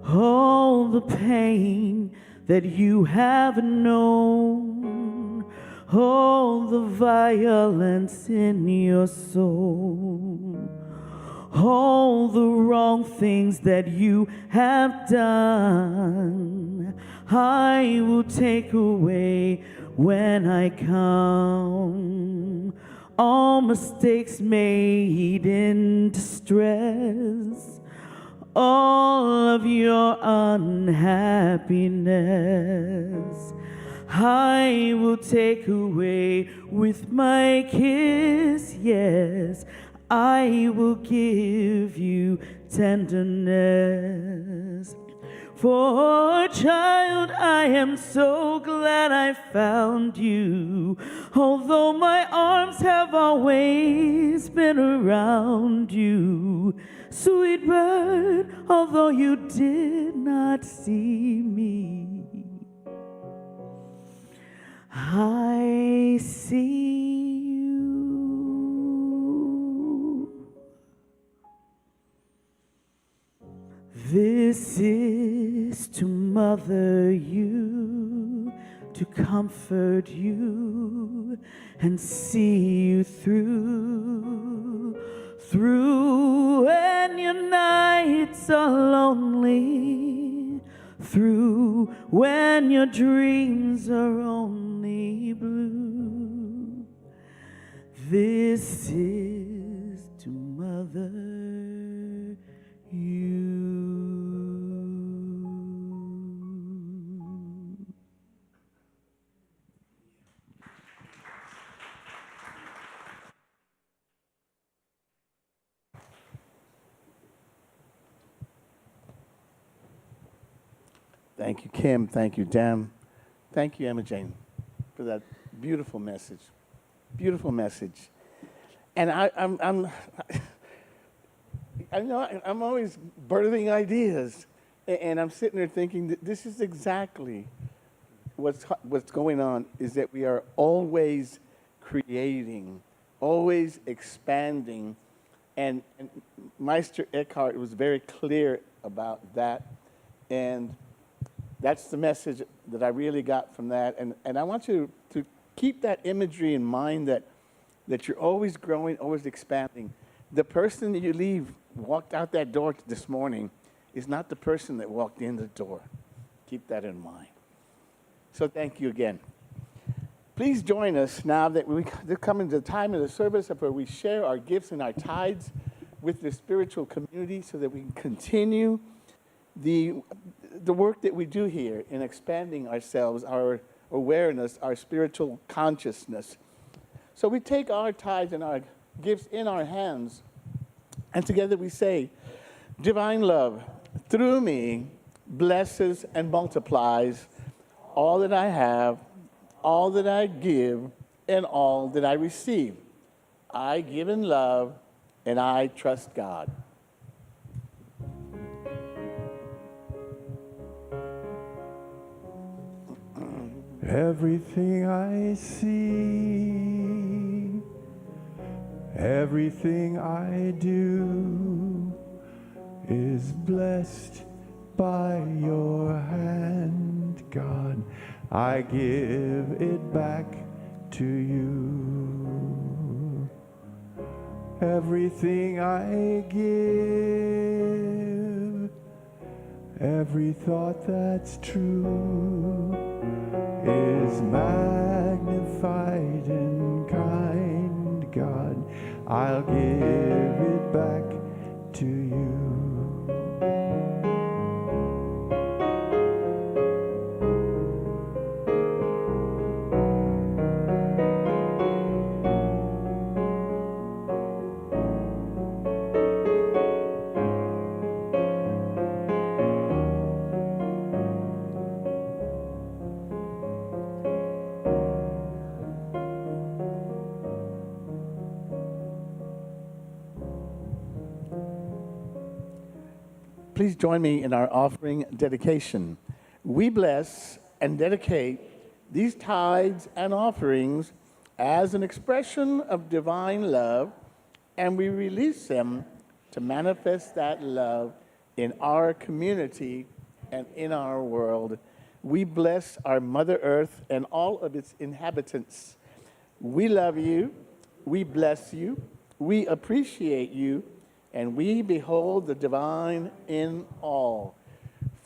All the pain that you have known, all the violence in your soul, all the wrong things that you have done, I will take away when I come. All mistakes made in distress, all of your unhappiness, I will take away with my kiss. Yes, I will give you tenderness. For child, I am so glad I found you. Although my arms have always been around you, sweet bird, although you did not see me, I see you. This is to mother you, to comfort you and see you through when your nights are lonely, through when your dreams are only blue. This is to mother you. Thank you, Kim. Thank you, Dan. Thank you, Emma Jane, for that beautiful message. Beautiful message. And I'm always birthing ideas, and I'm sitting there thinking that this is exactly what's going on. Is that we are always creating, always expanding, and Meister Eckhart was very clear about that, and that's the message that I really got from that. And I want you to keep that imagery in mind that you're always growing, always expanding. The person that you walked out that door this morning is not the person that walked in the door. Keep that in mind. So thank you again. Please join us now that we're coming to the time of the service where we share our gifts and our tithes with the spiritual community so that we can continue the work that we do here in expanding ourselves, our awareness, our spiritual consciousness. So we take our tithes and our gifts in our hands, and together we say, divine love, through me, blesses and multiplies all that I have, all that I give, and all that I receive. I give in love, and I trust God. Everything I see, everything I do is blessed by your hand, God. I give it back to you. Everything I give, every thought that's true is magnified and kind, God. I'll give it back to you. Please join me in our offering dedication. We bless and dedicate these tithes and offerings as an expression of divine love, and we release them to manifest that love in our community and in our world. We bless our Mother Earth and all of its inhabitants. We love you, we bless you, we appreciate you, and we behold the divine in all.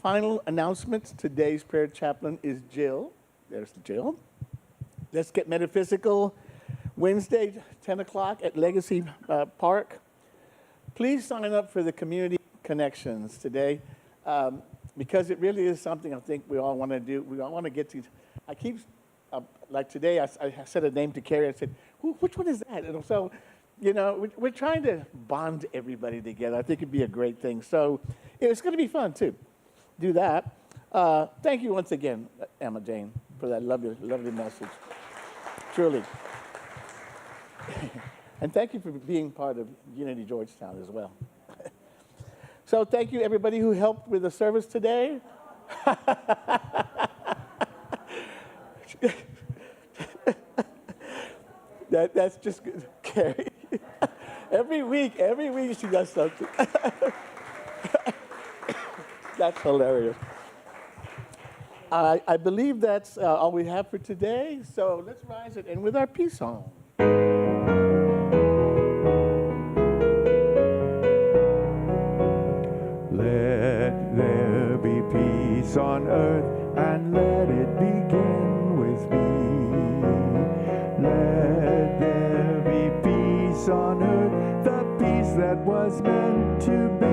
Final announcements. Today's prayer chaplain is Jill. There's Jill. Let's get metaphysical. Wednesday, 10 o'clock at Legacy Park. Please sign up for the community connections today because it really is something I think we all want to do. We all want to get to. I keep, like today, I said a name to Carrie. I said, which one is that? And so, you know, we're trying to bond everybody together. I think it'd be a great thing. So it's going to be fun, too. Do that. Thank you once again, Emma Jane, for that lovely, lovely message. Truly. And thank you for being part of Unity Georgetown as well. So thank you, everybody who helped with the service today. That's just good. Carrie. Every week she does something. That's hilarious. I believe that's all we have for today. So let's rise and end with our peace song. Let there be peace on earth, and let it begin with me. Let there be peace on earth, the peace that was meant to be.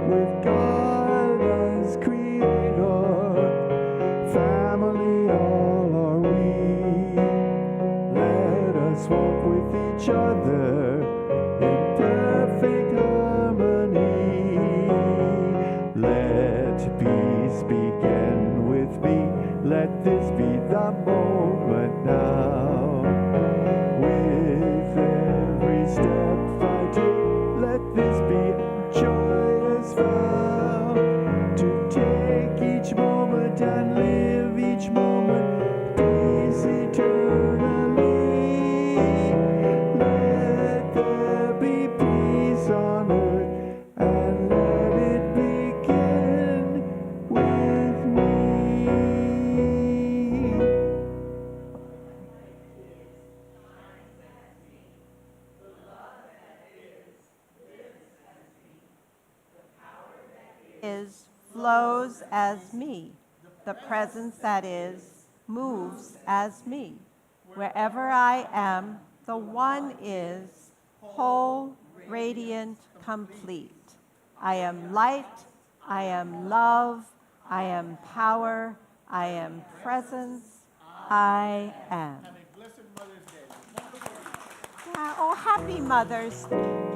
With God as creator, family all are we. Let us walk with each other in perfect harmony. Let peace begin with me. Let this be the moment now. With every step I take, let this be a joyous vow to take each moment and live each moment peace eternally. Let there be peace on earth, and let it begin with me. Is flows as me. The presence that is moves as me. Wherever I am, the one is whole, radiant, complete. I am light, I am love, I am power, I am presence, I am. Have a blessed Mother's Day. Yeah, oh, happy Mother's Day.